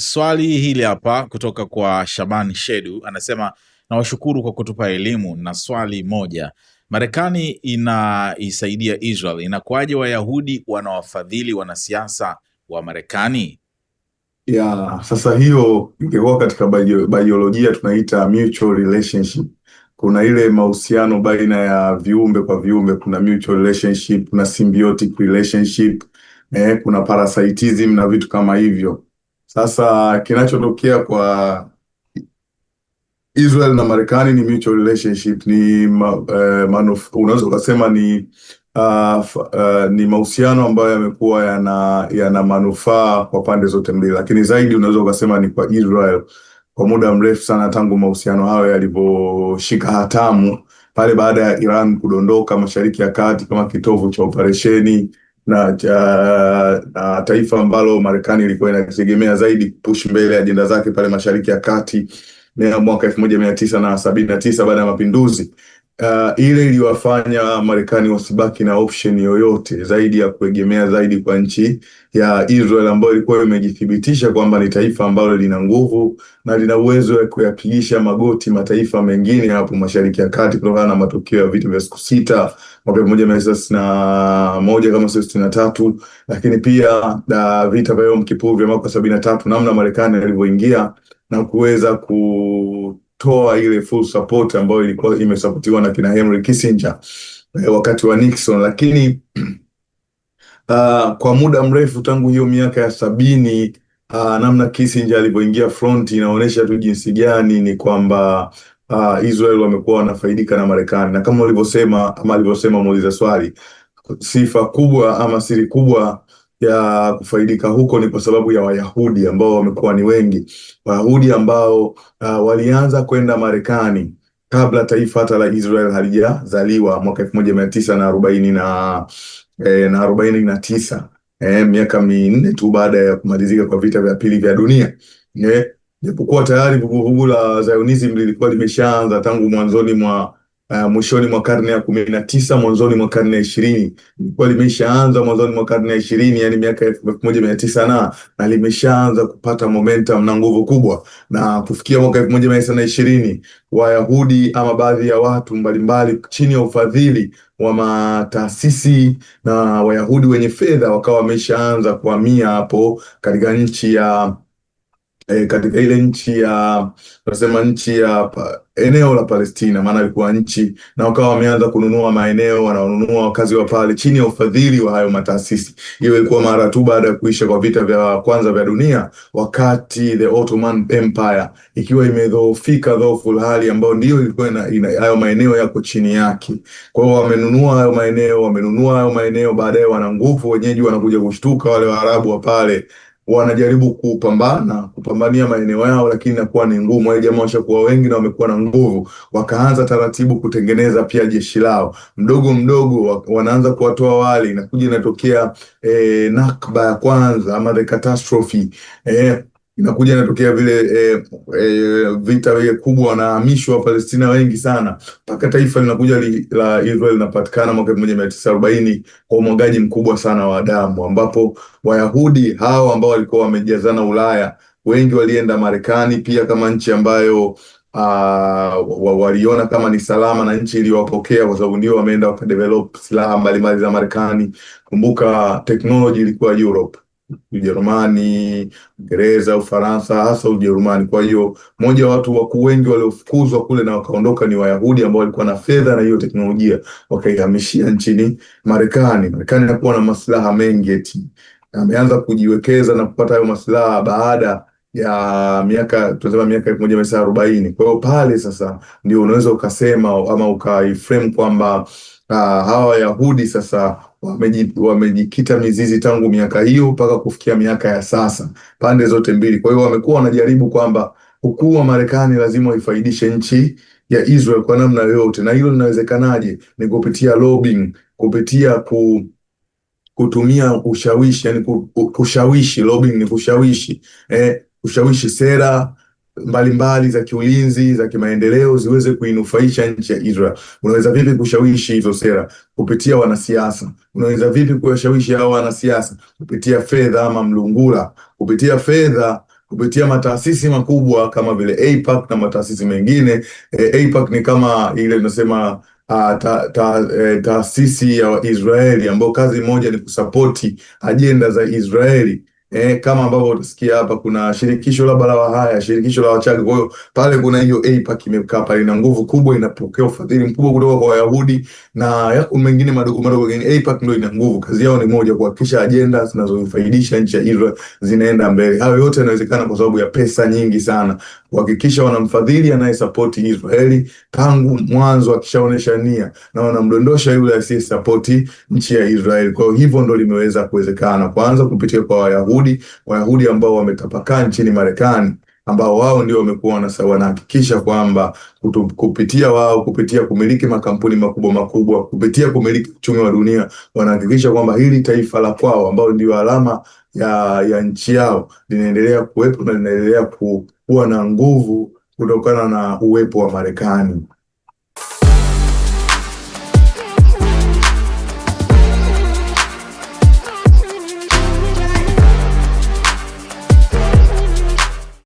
Swali hili hapa kutoka kwa Shaban Shedu anasema, nawashukuru kwa kutupa elimu na swali moja. Marekani inaisaidia Israel, inakuwaje Wayahudi wanawafadhili wanasiasa wa Marekani? Sasa hiyo ingekuwa katika biolojia tunaita mutual relationship. Kuna ile mahusiano baina ya viumbe kwa viumbe, kuna mutual relationship, kuna symbiotic relationship, kuna parasitism na vitu kama hivyo. Sasa kinachotokea kwa Israel na Marekani ni mutual relationship, unaweza ukasema ni mahusiano ambayo yamekuwa yana manufaa kwa pande zote mbili, lakini zaidi unaweza ukasema ni kwa Israel kwa muda mrefu sana, tangu mahusiano hayo yalivyoshika hatamu pale baada ya Iran kudondoka Mashariki ya Kati kama kitovu cha operesheni na taifa ambalo Marekani ilikuwa inategemea zaidi push mbele ajenda zake pale Mashariki ya Kati mwaka 1979 baada ya mapinduzi. Ile iliwafanya Marekani wasibaki na option yoyote zaidi ya kuegemea zaidi kwa nchi ya Israel, ambayo ilikuwa imejithibitisha kwamba ni taifa ambalo lina nguvu na lina uwezo wa kuyapigisha magoti mataifa mengine hapo Mashariki ya Kati, kutokana na matukio ya vita vya siku sita mwaka 1961 kama 63, lakini pia vita vya Yom Kippur vya mwaka 73, namna Marekani alivyoingia na kuweza kutoa ile full support ambayo ilikuwa imesapotiwa na kina Henry Kissinger wakati wa Nixon. Lakini kwa muda mrefu tangu hiyo miaka ya 70, namna Kissinger alivyoingia front inaonyesha tu jinsi gani ni kwamba Israel wamekuwa wanafaidika na Marekani, na kama alivyosema muuliza swali, sifa kubwa ama siri kubwa ya kufaidika huko ni kwa sababu ya Wayahudi ambao wamekuwa ni wengi. Wayahudi ambao walianza kwenda Marekani kabla taifa hata la Israel halijazaliwa mwaka 1949, miaka minne tu baada ya kumalizika kwa vita vya pili vya dunia. Japokuwa tayari vuguvugu la Zionism lilikuwa limeshaanza tangu mwishoni mwa karne ya 19, mwanzoni mwa karne ya 20. Lilikuwa limeshaanza mwanzoni mwa karne ya 20, yani miaka 1900, na limeshaanza kupata momentum na nguvu kubwa, na kufikia mwaka 1920 Wayahudi ama baadhi ya watu mbalimbali chini ya ufadhili wa mataasisi na Wayahudi wenye fedha wakawa wameshaanza kuhamia hapo katika ile nchi ya eneo la Palestina, maana ilikuwa nchi, na wakawa wameanza kununua maeneo, wanaonunua wakazi wa pale chini ya ufadhili wa hayo mataasisi. Hiyo ilikuwa mara tu baada ya kuisha kwa vita vya kwanza vya dunia, wakati the Ottoman Empire ikiwa imedhoofika dhoofu hali, ambayo ndio ilikuwa hayo maeneo yako chini yake. Kwa hiyo wamenunua hayo maeneo, baadaye wana nguvu, wenyeji wanakuja kushtuka, wale Waarabu wa pale wanajaribu kupambania maeneo yao, lakini inakuwa ni ngumu. Wale jamaa washakuwa wengi na wamekuwa na nguvu, wakaanza taratibu kutengeneza pia jeshi lao mdogo mdogo, wanaanza kuwatoa wale, inakuja inatokea Nakba ya kwanza ama the catastrophe, inakuja inatokea vile vita vile kubwa, wanahamishwa Palestina wengi sana, mpaka taifa linakuja la Israel linapatikana mwaka 1940 kwa umwagaji mkubwa sana wa damu, ambapo Wayahudi hao ambao walikuwa wamejazana Ulaya wengi walienda Marekani pia kama nchi ambayo waliona kama ni salama na nchi iliyowapokea, kwa sababu ndio wameenda wakadevelop silaha mbalimbali za Marekani. Kumbuka technology ilikuwa Europe, Ujerumani, Uingereza, Ufaransa, hasa Ujerumani. Kwa hiyo moja wa watu wakuu wengi waliofukuzwa kule na wakaondoka ni Wayahudi ambao walikuwa na fedha na hiyo teknolojia, wakaihamishia nchini Marekani. Marekani inakuwa na maslaha mengi, eti ameanza kujiwekeza na kupata hayo maslaha baada ya miaka 1940. Kwa hiyo pale sasa ndio unaweza ukasema ama ukaiframe kwamba hawa Wayahudi sasa wamejikita mizizi tangu miaka hiyo mpaka kufikia miaka ya sasa, pande zote mbili. Kwa hiyo wamekuwa wanajaribu kwamba ukuu wa Marekani lazima ifaidishe nchi ya Israel kwa namna yoyote, na hilo linawezekanaje? Ni kupitia lobbying, kupitia kutumia ushawishi, yani kushawishi. Lobbying ni kushawishi sera mbalimbali za kiulinzi, za kimaendeleo ziweze kuinufaisha nchi ya Israel. Unaweza vipi kushawishi hizo sera? Kupitia wanasiasa. Unaweza vipi kuwashawishi hao wanasiasa? Kupitia fedha ama mlungula. Kupitia fedha kupitia mataasisi makubwa kama vile AIPAC na mataasisi mengine. AIPAC ni kama ile tunasema taasisi ya Israeli ambayo kazi moja ni kusapoti ajenda za Israeli. Kama ambavyo utasikia hapa kuna shirikisho la Balawahaya, shirikisho la Wachaga. Kwa hiyo pale kuna hiyo AIPAC imekaa pale, ina nguvu kubwa, inapokea ufadhili mkubwa kutoka kwa Wayahudi na yako mengine madogo madogo, lakini AIPAC ndio ina nguvu. Kazi yao ni moja, kuhakikisha ajenda zinazoifaidisha nchi ya Israel zinaenda mbele. Hayo yote yanawezekana kwa sababu ya pesa nyingi sana, kuhakikisha wanamfadhili anayesapoti Israeli tangu mwanzo, akishaonesha nia, na wanamdondosha yule asiyesapoti nchi ya Israeli. Kwa hivyo ndo limeweza kuwezekana, kwanza kupitia kwa Wayahudi ambao wametapakaa nchini Marekani, ambao wao ndio wamekuwa wanahakikisha kwamba kupitia kumiliki makampuni makubwa makubwa, kupitia kumiliki uchumi wa dunia, wanahakikisha kwamba hili taifa la kwao ambao ndio alama ya nchi yao linaendelea kuwepo na linaendelea kuwa na nguvu kutokana na uwepo wa Marekani.